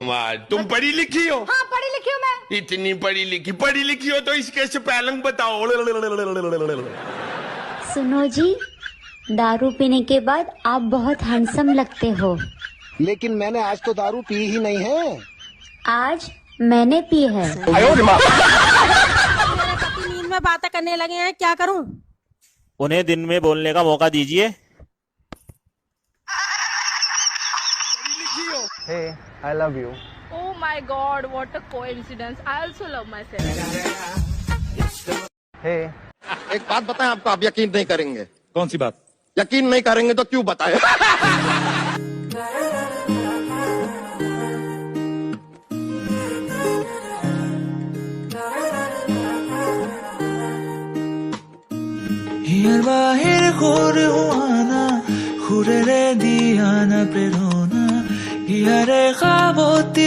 वाह, तुम पढ़ी लिखी हो? हाँ पढ़ी लिखी हूँ मैं। इतनी पढ़ी लिखी हो तो इसके स्पेलिंग बताओ। सुनो जी, दारू पीने के बाद आप बहुत हैंडसम लगते हो। लेकिन मैंने आज तो दारू पी ही नहीं है। आज मैंने पी है। मेरे पति नींद में बातें करने लगे हैं, क्या करूं? उन्हें दिन में बोलने का मौका दीजिए। Hey, I love you. Oh my God, what a coincidence. I also love myself. Hey. एक बात बताएं, आपको आप यकीन नहीं करेंगे। कौन सी बात? यकीन नहीं करेंगे तो क्यों बताएं? हियर बाहिर खोर हुआना खुररे दियाना प्रेरोना हियरे खाबोती